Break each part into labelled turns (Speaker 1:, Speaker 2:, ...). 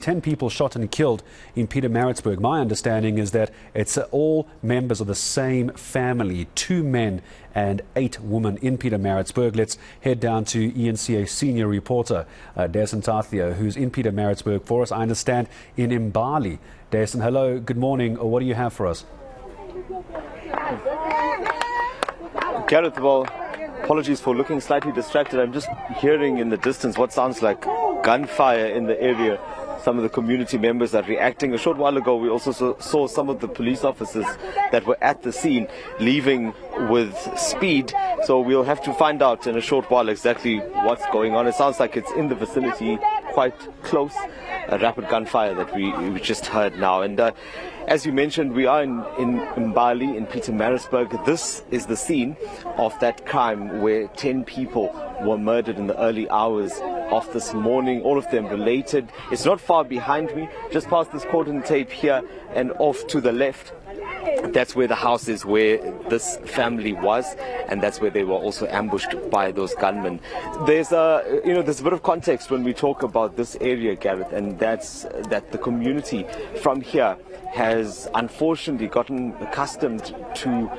Speaker 1: 10 people shot and killed in Pietermaritzburg. My understanding is that it's all members of the same family, 2 men and 8 women in Pietermaritzburg. Let's head down to eNCA senior reporter Dasen Thathiah, who's in Pietermaritzburg for us, I understand, in Mbali. Dasen, hello, good morning. What do you have for us?
Speaker 2: Gareth, well, apologies for looking slightly distracted. I'm just hearing in the distance what sounds like gunfire in the area. Some of the community members are reacting. A short while ago, we also saw some of the police officers that were at the scene leaving with speed. So we'll have to find out in a short while exactly what's going on. It sounds like it's in the vicinity, quite close. A rapid gunfire that we just heard now. And as you mentioned, we are in Mbali, in Pietermaritzburg. This is the scene of that crime where 10 people were murdered in the early hours of this morning, all of them related. It's not far behind me, just past this cordon tape here and off to the left. That's where the house is, where this family was, and that's where they were also ambushed by those gunmen. There's a bit of context when we talk about this area, Gareth, and that's that the community from here has unfortunately gotten accustomed to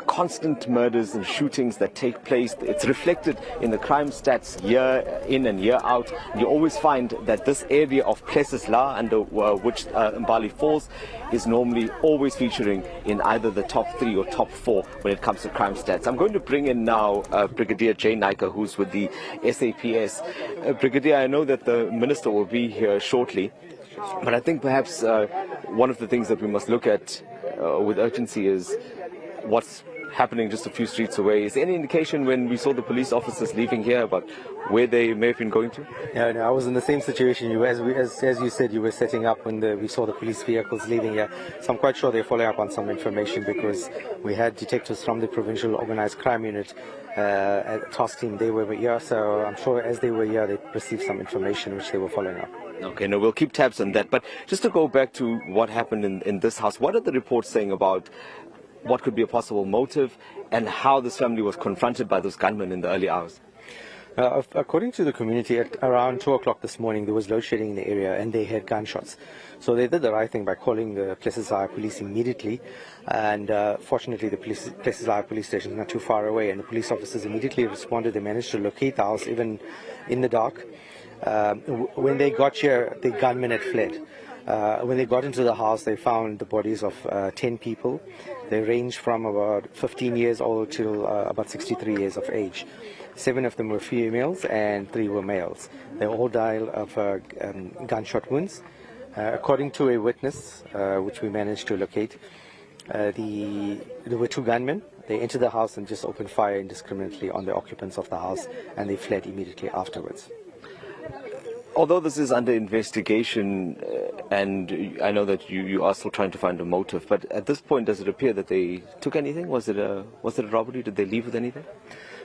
Speaker 2: constant murders and shootings that take place. It's reflected in the crime stats year in and year out. You always find that this area of Plesisla, under which Mbali falls, is normally always featuring in either the top 3 or top 4 when it comes to crime stats. I'm going to bring in now Brigadier Jay Naika, who's with the SAPS. Brigadier, I know that the Minister will be here shortly, but I think perhaps one of the things that we must look at with urgency is what's happening just a few streets away. Is there any indication when we saw the police officers leaving here about where they may have been going to?
Speaker 3: Yeah, no, I was in the same situation. As you said, you were setting up when we saw the police vehicles leaving here. So I'm quite sure they're following up on some information, because we had detectives from the Provincial Organised Crime Unit task team. They were here, so I'm sure as they were here, they received some information which they were following up.
Speaker 2: Okay, no, we'll keep tabs on that. But just to go back to what happened in this house, what are the reports saying about what could be a possible motive and how this family was confronted by those gunmen in the early hours?
Speaker 3: According to the community, at around 2 o'clock this morning, there was load shedding in the area and they heard gunshots. So they did the right thing by calling the Plesisla police immediately. And fortunately, the Plesisla police station is not too far away, and the police officers immediately responded. They managed to locate the house even in the dark. When they got here, the gunmen had fled. When they got into the house, they found the bodies of 10 people. They ranged from about 15 years old till about 63 years of age. 7 of them were females and 3 were males. They all died of gunshot wounds. According to a witness, which we managed to locate, there were 2 gunmen. They entered the house and just opened fire indiscriminately on the occupants of the house, and they fled immediately afterwards.
Speaker 2: Although this is under investigation, and I know that you are still trying to find a motive, but at this point, does it appear that they took anything? Was it a robbery? Did they leave with anything?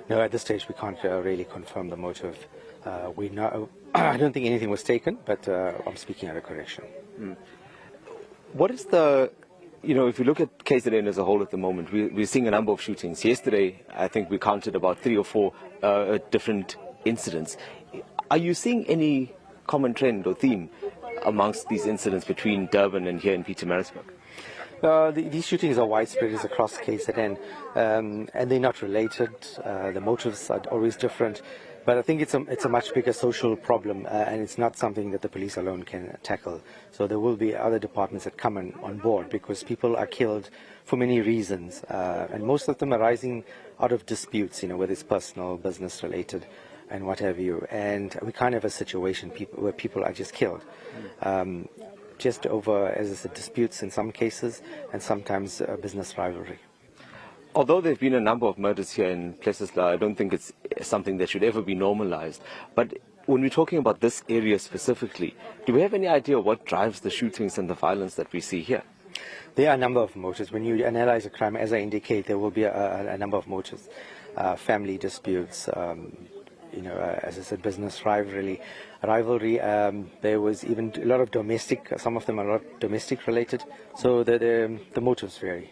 Speaker 3: No, at this stage we can't really confirm the motive. We know I don't think anything was taken, but I'm speaking out of correction.
Speaker 2: What is the, if you look at KZN as a whole at the moment, we're seeing a number of shootings. Yesterday, I think we counted about 3 or 4 different incidents. Are you seeing any common trend or theme amongst these incidents between Durban and here in Pietermaritzburg?
Speaker 3: These shootings are widespread across KZN, and they're not related. The motives are always different, but I think it's a much bigger social problem, and it's not something that the police alone can tackle. So there will be other departments that come on board, because people are killed for many reasons, and most of them arising out of disputes, whether it's personal, business related, and what have you. And we can't have a situation where people are just killed. Just over, as I said, disputes in some cases, and sometimes business rivalry.
Speaker 2: Although there have been a number of murders here in Plesisla, I don't think it's something that should ever be normalized. But when we're talking about this area specifically, do we have any idea what drives the shootings and the violence that we see here?
Speaker 3: There are a number of motives. When you analyze a crime, as I indicate, there will be a number of motives. Family disputes, as I said, business rivalry. There was even a lot of domestic. Some of them are not domestic related. So the motives vary.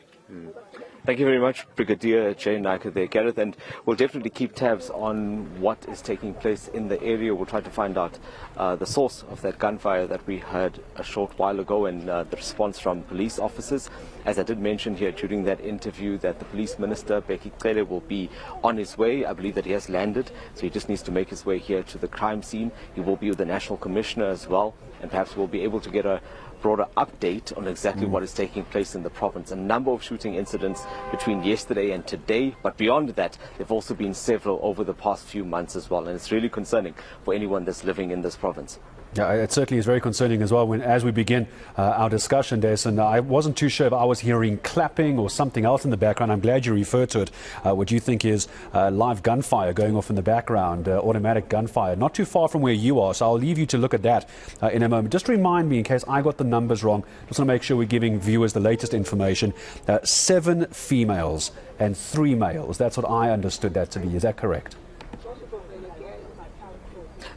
Speaker 2: Thank you very much, Brigadier Jay Naika there, Gareth, and we'll definitely keep tabs on what is taking place in the area. We'll try to find out the source of that gunfire that we heard a short while ago and the response from police officers. As I did mention here during that interview that the police minister, Bheki Cele, will be on his way. I believe that he has landed, so he just needs to make his way here to the crime scene. He will be with the National Commissioner as well, and perhaps we'll be able to get a broader update on exactly what is taking place in the province. A number of shooting incidents between yesterday and today, but beyond that, there have also been several over the past few months as well, and it's really concerning for anyone that's living in this province.
Speaker 1: Yeah, it certainly is very concerning as well. As we begin our discussion, Dasen, I wasn't too sure if I was hearing clapping or something else in the background. I'm glad you referred to it. What you think is live gunfire going off in the background, automatic gunfire, not too far from where you are. So I'll leave you to look at that in a moment. Just remind me, in case I got the numbers wrong, just want to make sure we're giving viewers the latest information. 7 females and 3 males. That's what I understood that to be. Is that correct?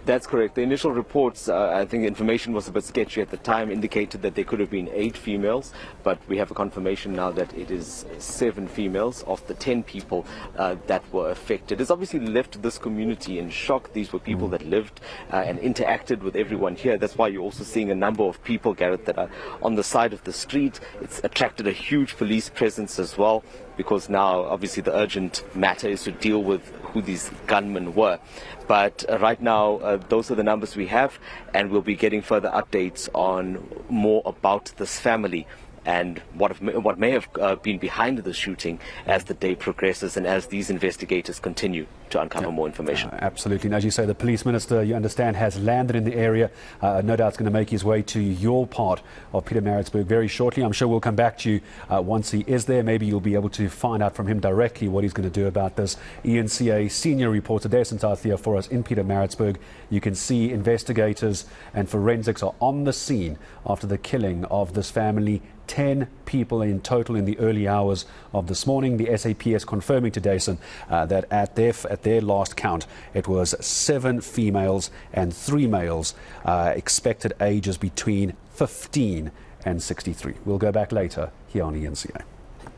Speaker 2: That's correct. The initial reports, I think the information was a bit sketchy at the time, indicated that there could have been 8 females, but we have a confirmation now that it is 7 females of the 10 people that were affected. It's obviously left this community in shock. These were people that lived and interacted with everyone here. That's why you're also seeing a number of people, Gareth, that are on the side of the street. It's attracted a huge police presence as well, because now obviously the urgent matter is to deal with who these gunmen were. But right now, those are the numbers we have, and we'll be getting further updates on more about this family and what may have been behind the shooting as the day progresses and as these investigators continue to uncover more information.
Speaker 1: Absolutely. And as you say, the police minister, you understand, has landed in the area. No doubt it's going to make his way to your part of Pietermaritzburg very shortly. I'm sure we'll come back to you once he is there. Maybe you'll be able to find out from him directly what he's going to do about this. eNCA senior reporter Dasen Thathiah for us in Pietermaritzburg. You can see investigators and forensics are on the scene after the killing of this family. 10 people in total in the early hours of this morning. The SAPS confirming to Dasen that at their last count, it was 7 females and 3 males, expected ages between 15 and 63. We'll go back later here on eNCA.